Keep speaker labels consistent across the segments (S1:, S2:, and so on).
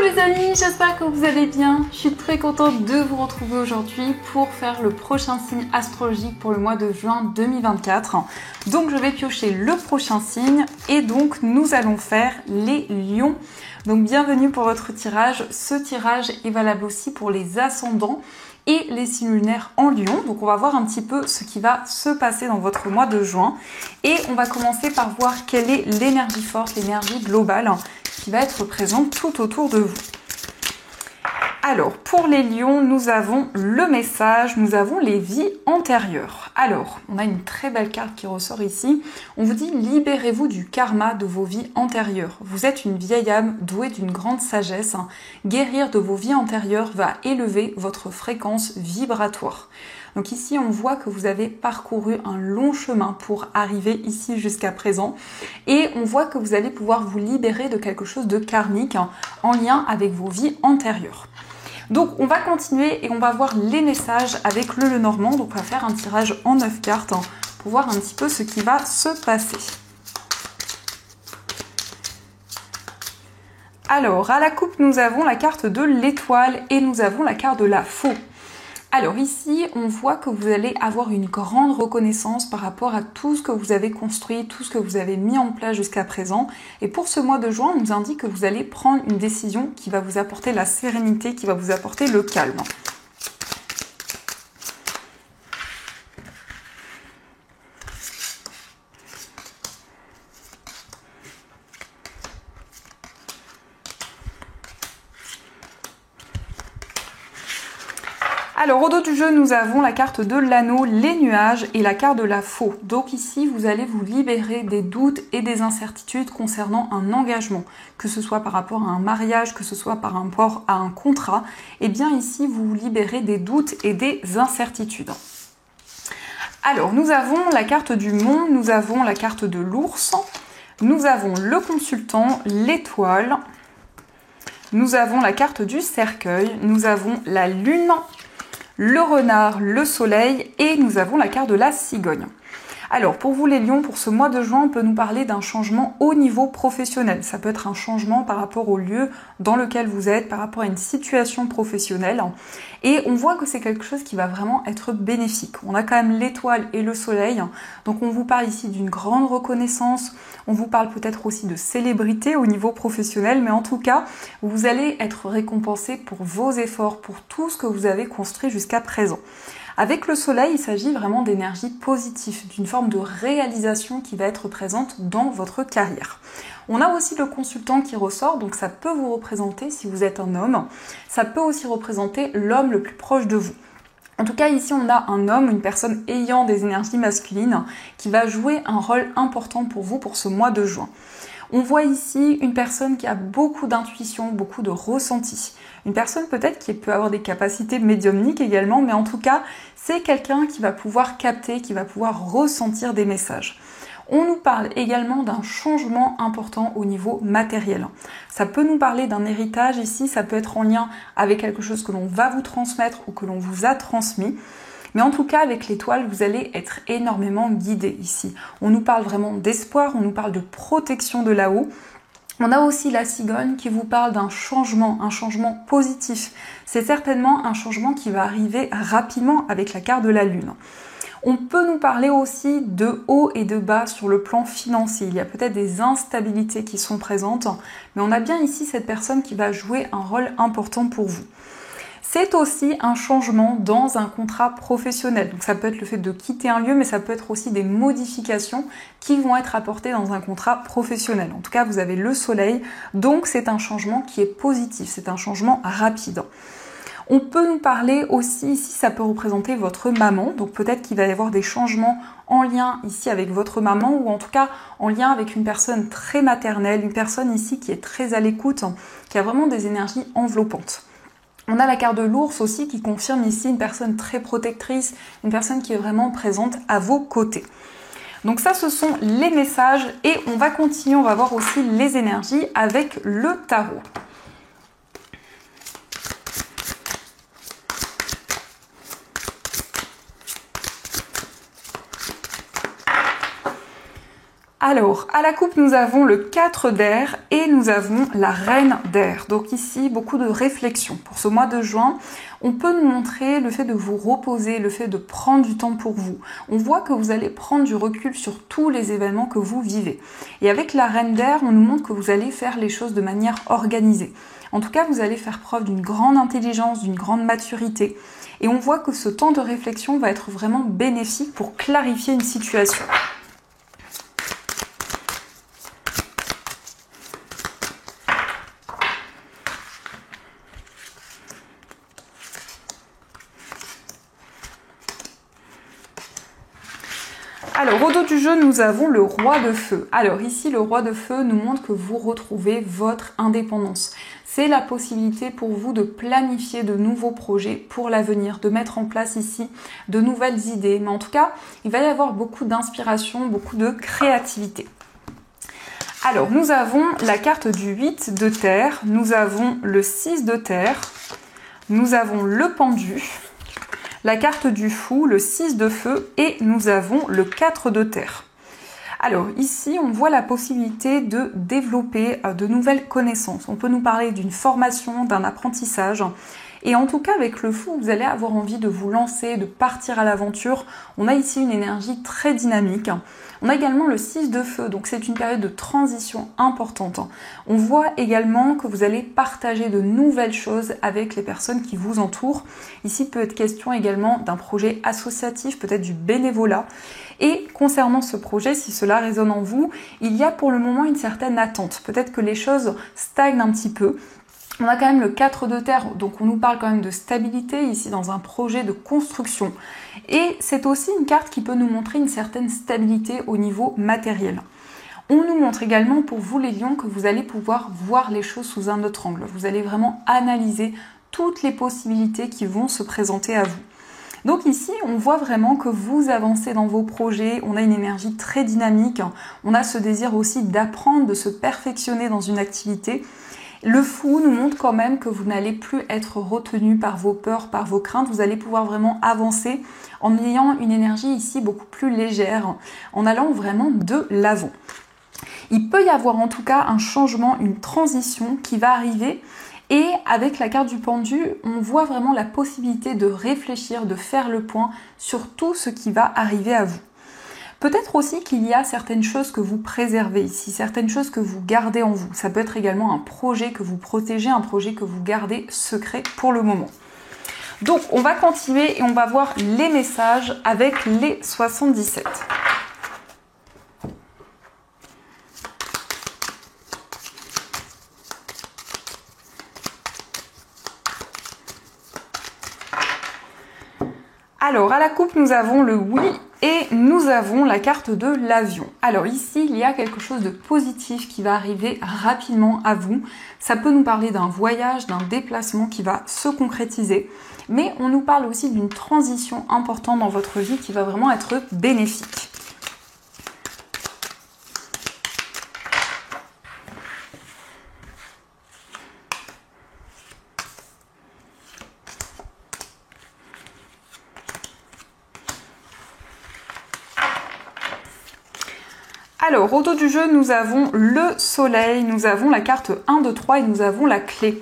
S1: les amis, j'espère que vous allez bien. Je suis très contente de vous retrouver aujourd'hui pour faire le prochain signe astrologique pour le mois de juin 2024. Donc je vais piocher le prochain signe et donc nous allons faire les lions. Donc bienvenue pour votre tirage. Ce tirage est valable aussi pour les ascendants et les signes lunaires en lion. Donc on va voir un petit peu ce qui va se passer dans votre mois de juin. Et on va commencer par voir quelle est l'énergie forte, l'énergie globale qui va être présente tout autour de vous. Alors, pour les lions, nous avons le message, nous avons les vies antérieures. Alors, on a une très belle carte qui ressort ici. On vous dit, libérez-vous du karma de vos vies antérieures. Vous êtes une vieille âme douée d'une grande sagesse. Guérir de vos vies antérieures va élever votre fréquence vibratoire. Donc ici, on voit que vous avez parcouru un long chemin pour arriver ici jusqu'à présent. Et on voit que vous allez pouvoir vous libérer de quelque chose de karmique en lien avec vos vies antérieures. Donc on va continuer et on va voir les messages avec le Lenormand. Donc on va faire un tirage en 9 cartes pour voir un petit peu ce qui va se passer. Alors, à la coupe, nous avons la carte de l'étoile et nous avons la carte de la faux. Alors ici, on voit que vous allez avoir une grande reconnaissance par rapport à tout ce que vous avez construit, tout ce que vous avez mis en place jusqu'à présent. Et pour ce mois de juin, on nous indique que vous allez prendre une décision qui va vous apporter la sérénité, qui va vous apporter le calme. Alors au dos du jeu, nous avons la carte de l'anneau, les nuages et la carte de la faux. Donc ici, vous allez vous libérer des doutes et des incertitudes concernant un engagement, que ce soit par rapport à un mariage, que ce soit par rapport à un contrat. Et bien ici, vous vous libérez des doutes et des incertitudes. Alors nous avons la carte du monde, nous avons la carte de l'ours, nous avons le consultant, l'étoile, nous avons la carte du cercueil, nous avons la lune, le renard, le soleil et nous avons la carte de la cigogne. Alors pour vous les lions, pour ce mois de juin, on peut nous parler d'un changement au niveau professionnel. Ça peut être un changement par rapport au lieu dans lequel vous êtes, par rapport à une situation professionnelle. Et on voit que c'est quelque chose qui va vraiment être bénéfique. On a quand même l'étoile et le soleil. Donc on vous parle ici d'une grande reconnaissance. On vous parle peut-être aussi de célébrité au niveau professionnel. Mais en tout cas, vous allez être récompensé pour vos efforts, pour tout ce que vous avez construit jusqu'à présent. Avec le soleil, il s'agit vraiment d'énergie positive, d'une forme de réalisation qui va être présente dans votre carrière. On a aussi le consultant qui ressort, donc ça peut vous représenter si vous êtes un homme. Ça peut aussi représenter l'homme le plus proche de vous. En tout cas, ici, on a un homme, une personne ayant des énergies masculines qui va jouer un rôle important pour vous pour ce mois de juin. On voit ici une personne qui a beaucoup d'intuition, beaucoup de ressenti. Une personne peut-être qui peut avoir des capacités médiumniques également, mais en tout cas, c'est quelqu'un qui va pouvoir capter, qui va pouvoir ressentir des messages. On nous parle également d'un changement important au niveau matériel. Ça peut nous parler d'un héritage ici, ça peut être en lien avec quelque chose que l'on va vous transmettre ou que l'on vous a transmis. Mais en tout cas, avec l'étoile, vous allez être énormément guidé ici. On nous parle vraiment d'espoir, on nous parle de protection de là-haut. On a aussi la cigogne qui vous parle d'un changement, un changement positif. C'est certainement un changement qui va arriver rapidement avec la carte de la lune. On peut nous parler aussi de haut et de bas sur le plan financier. Il y a peut-être des instabilités qui sont présentes, mais on a bien ici cette personne qui va jouer un rôle important pour vous. C'est aussi un changement dans un contrat professionnel. Donc ça peut être le fait de quitter un lieu, mais ça peut être aussi des modifications qui vont être apportées dans un contrat professionnel. En tout cas, vous avez le soleil, donc c'est un changement qui est positif, c'est un changement rapide. On peut nous parler aussi, ici ça peut représenter votre maman, donc peut-être qu'il va y avoir des changements en lien ici avec votre maman ou en tout cas en lien avec une personne très maternelle, une personne ici qui est très à l'écoute, qui a vraiment des énergies enveloppantes. On a la carte de l'ours aussi qui confirme ici une personne très protectrice, une personne qui est vraiment présente à vos côtés. Donc ça, ce sont les messages et on va continuer, on va voir aussi les énergies avec le tarot. Alors, à la coupe, nous avons le 4 d'air et nous avons la reine d'air. Donc ici, beaucoup de réflexion. Pour ce mois de juin, on peut nous montrer le fait de vous reposer, le fait de prendre du temps pour vous. On voit que vous allez prendre du recul sur tous les événements que vous vivez. Et avec la reine d'air, on nous montre que vous allez faire les choses de manière organisée. En tout cas, vous allez faire preuve d'une grande intelligence, d'une grande maturité. Et on voit que ce temps de réflexion va être vraiment bénéfique pour clarifier une situation. Alors, au dos du jeu, nous avons le roi de feu. Alors ici, le roi de feu nous montre que vous retrouvez votre indépendance. C'est la possibilité pour vous de planifier de nouveaux projets pour l'avenir, de mettre en place ici de nouvelles idées. Mais en tout cas, il va y avoir beaucoup d'inspiration, beaucoup de créativité. Alors, nous avons la carte du 8 de terre, nous avons le 6 de terre, nous avons le pendu, la carte du fou, le 6 de feu et nous avons le 4 de terre. Alors ici, on voit la possibilité de développer de nouvelles connaissances. On peut nous parler d'une formation, d'un apprentissage. Et en tout cas, avec le fou, vous allez avoir envie de vous lancer, de partir à l'aventure. On a ici une énergie très dynamique. On a également le 6 de feu, donc c'est une période de transition importante. On voit également que vous allez partager de nouvelles choses avec les personnes qui vous entourent. Ici, peut être question également d'un projet associatif, peut-être du bénévolat. Et concernant ce projet, si cela résonne en vous, il y a pour le moment une certaine attente. Peut-être que les choses stagnent un petit peu. On a quand même le 4 de terre, donc on nous parle quand même de stabilité ici dans un projet de construction. Et c'est aussi une carte qui peut nous montrer une certaine stabilité au niveau matériel. On nous montre également pour vous les lions que vous allez pouvoir voir les choses sous un autre angle. Vous allez vraiment analyser toutes les possibilités qui vont se présenter à vous. Donc ici, on voit vraiment que vous avancez dans vos projets, on a une énergie très dynamique, on a ce désir aussi d'apprendre, de se perfectionner dans une activité. Le fou nous montre quand même que vous n'allez plus être retenu par vos peurs, par vos craintes. Vous allez pouvoir vraiment avancer en ayant une énergie ici beaucoup plus légère, en allant vraiment de l'avant. Il peut y avoir en tout cas un changement, une transition qui va arriver. Et avec la carte du pendu, on voit vraiment la possibilité de réfléchir, de faire le point sur tout ce qui va arriver à vous. Peut-être aussi qu'il y a certaines choses que vous préservez ici, certaines choses que vous gardez en vous. Ça peut être également un projet que vous protégez, un projet que vous gardez secret pour le moment. Donc on va continuer et on va voir les messages avec les 77. Alors à la coupe, nous avons le oui. Et nous avons la carte de l'avion. Alors ici, il y a quelque chose de positif qui va arriver rapidement à vous. Ça peut nous parler d'un voyage, d'un déplacement qui va se concrétiser. Mais on nous parle aussi d'une transition importante dans votre vie qui va vraiment être bénéfique. Alors, au dos du jeu, nous avons le soleil, nous avons la carte 1, 2, 3 et nous avons la clé.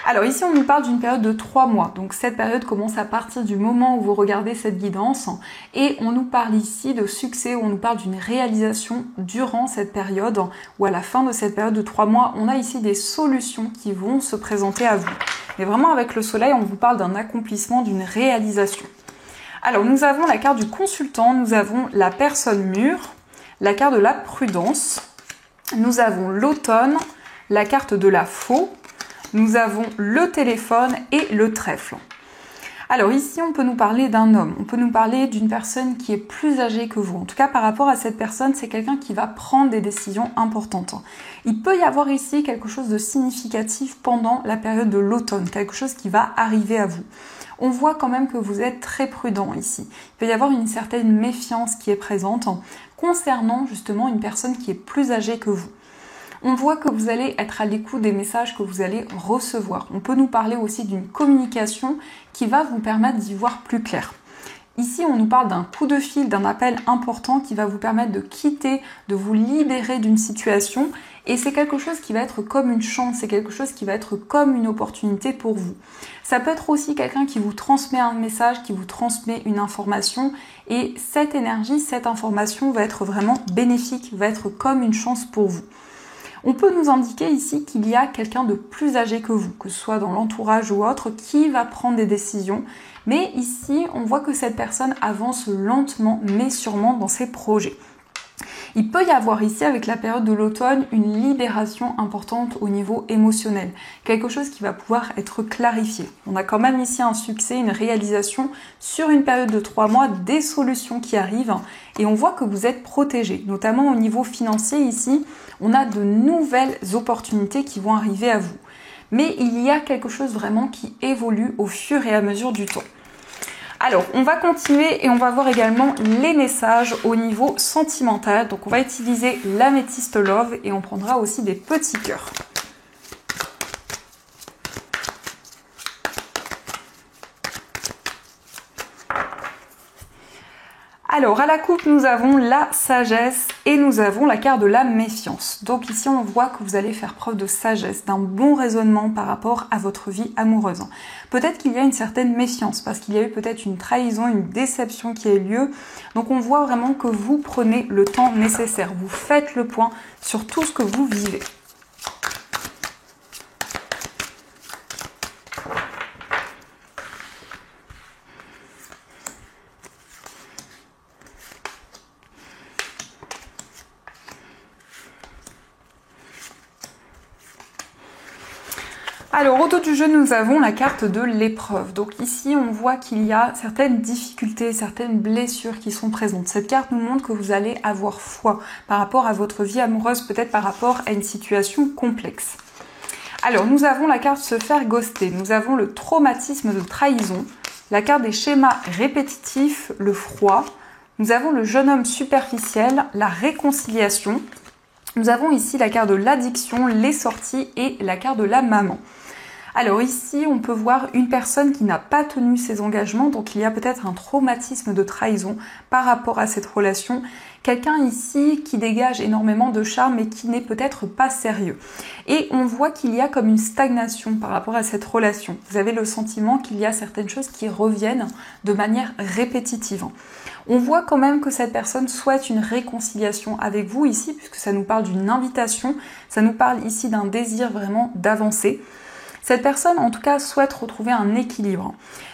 S1: Alors ici, on nous parle d'une période de 3 mois. Donc cette période commence à partir du moment où vous regardez cette guidance. Et on nous parle ici de succès, on nous parle d'une réalisation durant cette période ou à la fin de cette période de 3 mois. On a ici des solutions qui vont se présenter à vous. Mais vraiment, avec le soleil, on vous parle d'un accomplissement, d'une réalisation. Alors, nous avons la carte du consultant, nous avons la personne mûre, la carte de la prudence, nous avons l'automne, la carte de la faux, nous avons le téléphone et le trèfle. Alors ici, on peut nous parler d'un homme, on peut nous parler d'une personne qui est plus âgée que vous. En tout cas, par rapport à cette personne, c'est quelqu'un qui va prendre des décisions importantes. Il peut y avoir ici quelque chose de significatif pendant la période de l'automne, quelque chose qui va arriver à vous. On voit quand même que vous êtes très prudent ici. Il peut y avoir une certaine méfiance qui est présente concernant justement une personne qui est plus âgée que vous. On voit que vous allez être à l'écoute des messages que vous allez recevoir. On peut nous parler aussi d'une communication qui va vous permettre d'y voir plus clair. Ici, on nous parle d'un coup de fil, d'un appel important qui va vous permettre de quitter, de vous libérer d'une situation. Et c'est quelque chose qui va être comme une chance, c'est quelque chose qui va être comme une opportunité pour vous. Ça peut être aussi quelqu'un qui vous transmet un message, qui vous transmet une information. Et cette énergie, cette information va être vraiment bénéfique, va être comme une chance pour vous. On peut nous indiquer ici qu'il y a quelqu'un de plus âgé que vous, que ce soit dans l'entourage ou autre, qui va prendre des décisions. Mais ici, on voit que cette personne avance lentement, mais sûrement dans ses projets. Il peut y avoir ici, avec la période de l'automne, une libération importante au niveau émotionnel. Quelque chose qui va pouvoir être clarifié. On a quand même ici un succès, une réalisation sur une période de 3 mois, des solutions qui arrivent. Et on voit que vous êtes protégé, notamment au niveau financier ici. On a de nouvelles opportunités qui vont arriver à vous. Mais il y a quelque chose vraiment qui évolue au fur et à mesure du temps. Alors, on va continuer et on va voir également les messages au niveau sentimental. Donc, on va utiliser l'améthyste love et on prendra aussi des petits cœurs. Alors, à la coupe, nous avons la sagesse et nous avons la carte de la méfiance. Donc ici, on voit que vous allez faire preuve de sagesse, d'un bon raisonnement par rapport à votre vie amoureuse. Peut-être qu'il y a une certaine méfiance parce qu'il y a eu peut-être une trahison, une déception qui a eu lieu. Donc on voit vraiment que vous prenez le temps nécessaire. Vous faites le point sur tout ce que vous vivez. Alors, au dos du jeu, nous avons la carte de l'épreuve. Donc ici, on voit qu'il y a certaines difficultés, certaines blessures qui sont présentes. Cette carte nous montre que vous allez avoir foi par rapport à votre vie amoureuse, peut-être par rapport à une situation complexe. Alors, nous avons la carte se faire ghoster. Nous avons le traumatisme de trahison, la carte des schémas répétitifs, le froid. Nous avons le jeune homme superficiel, la réconciliation. Nous avons ici la carte de l'addiction, les sorties et la carte de la maman. Alors ici, on peut voir une personne qui n'a pas tenu ses engagements, donc il y a peut-être un traumatisme de trahison par rapport à cette relation. Quelqu'un ici qui dégage énormément de charme mais qui n'est peut-être pas sérieux. Et on voit qu'il y a comme une stagnation par rapport à cette relation. Vous avez le sentiment qu'il y a certaines choses qui reviennent de manière répétitive. On voit quand même que cette personne souhaite une réconciliation avec vous ici, puisque ça nous parle d'une invitation, ça nous parle ici d'un désir vraiment d'avancer. Cette personne, en tout cas, souhaite retrouver un équilibre.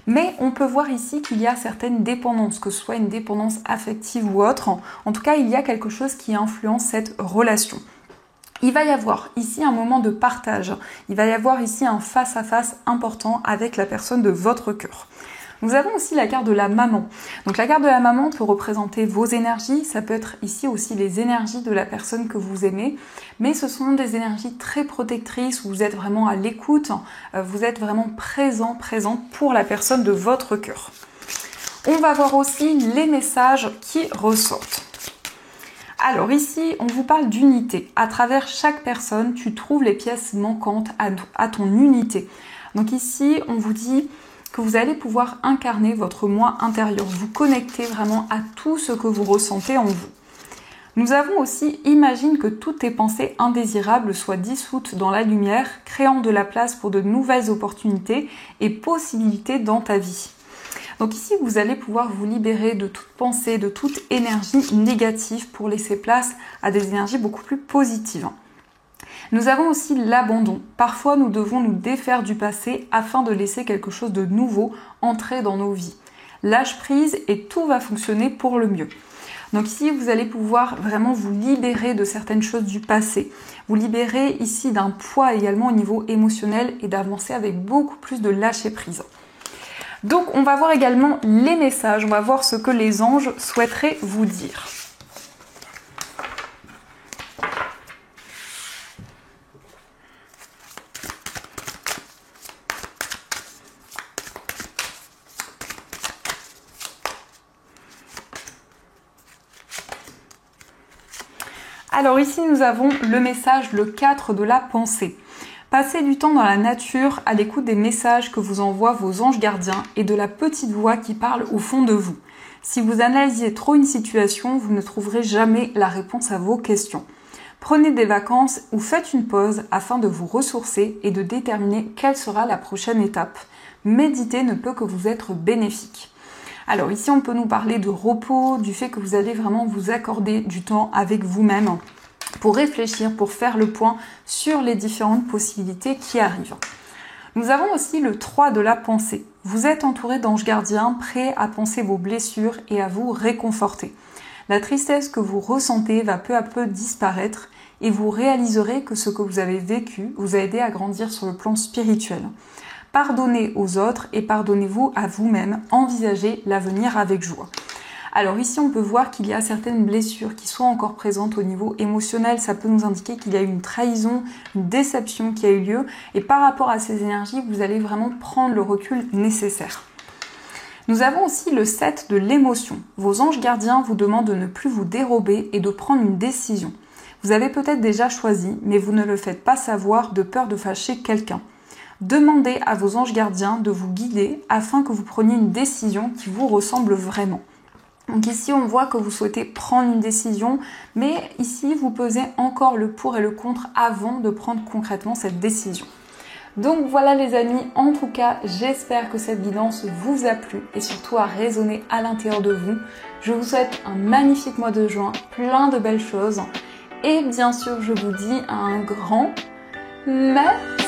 S1: Mais on peut voir ici qu'il y a certaines dépendances, que ce soit une dépendance affective ou autre. En tout cas, il y a quelque chose qui influence cette relation. Il va y avoir ici un moment de partage. Il va y avoir ici un face-à-face important avec la personne de votre cœur. Nous avons aussi la carte de la maman. Donc la carte de la maman peut représenter vos énergies, ça peut être ici aussi les énergies de la personne que vous aimez, mais ce sont des énergies très protectrices où vous êtes vraiment à l'écoute, vous êtes vraiment présente pour la personne de votre cœur. On va voir aussi les messages qui ressortent. Alors ici, on vous parle d'unité. À travers chaque personne, tu trouves les pièces manquantes à ton unité. Donc ici, on vous dit que vous allez pouvoir incarner votre moi intérieur, vous connecter vraiment à tout ce que vous ressentez en vous. Nous avons aussi imagine que toutes tes pensées indésirables soient dissoutes dans la lumière, créant de la place pour de nouvelles opportunités et possibilités dans ta vie. Donc ici, vous allez pouvoir vous libérer de toute pensée, de toute énergie négative pour laisser place à des énergies beaucoup plus positives. Nous avons aussi l'abandon. Parfois, nous devons nous défaire du passé afin de laisser quelque chose de nouveau entrer dans nos vies. Lâche prise et tout va fonctionner pour le mieux. Donc ici, vous allez pouvoir vraiment vous libérer de certaines choses du passé. Vous libérer ici d'un poids également au niveau émotionnel et d'avancer avec beaucoup plus de lâcher prise. Donc, on va voir également les messages. On va voir ce que les anges souhaiteraient vous dire. Alors ici, nous avons le message, le 4 de la pensée. Passez du temps dans la nature à l'écoute des messages que vous envoient vos anges gardiens et de la petite voix qui parle au fond de vous. Si vous analysez trop une situation, vous ne trouverez jamais la réponse à vos questions. Prenez des vacances ou faites une pause afin de vous ressourcer et de déterminer quelle sera la prochaine étape. Méditer ne peut que vous être bénéfique. Alors ici, on peut nous parler de repos, du fait que vous allez vraiment vous accorder du temps avec vous-même pour réfléchir, pour faire le point sur les différentes possibilités qui arrivent. Nous avons aussi le 3 de la pensée. Vous êtes entouré d'anges gardiens prêts à penser vos blessures et à vous réconforter. La tristesse que vous ressentez va peu à peu disparaître et vous réaliserez que ce que vous avez vécu vous a aidé à grandir sur le plan spirituel. Pardonnez aux autres et pardonnez-vous à vous-même. Envisagez l'avenir avec joie. Alors ici, on peut voir qu'il y a certaines blessures qui sont encore présentes au niveau émotionnel. Ça peut nous indiquer qu'il y a eu une trahison, une déception qui a eu lieu. Et par rapport à ces énergies, vous allez vraiment prendre le recul nécessaire. Nous avons aussi le 7 de l'émotion. Vos anges gardiens vous demandent de ne plus vous dérober et de prendre une décision. Vous avez peut-être déjà choisi, mais vous ne le faites pas savoir de peur de fâcher quelqu'un. Demandez à vos anges gardiens de vous guider afin que vous preniez une décision qui vous ressemble vraiment. Donc ici, on voit que vous souhaitez prendre une décision, mais ici, vous pesez encore le pour et le contre avant de prendre concrètement cette décision. Donc voilà les amis, en tout cas, j'espère que cette guidance vous a plu et surtout a résonné à l'intérieur de vous. Je vous souhaite un magnifique mois de juin, plein de belles choses. Et bien sûr, je vous dis un grand merci.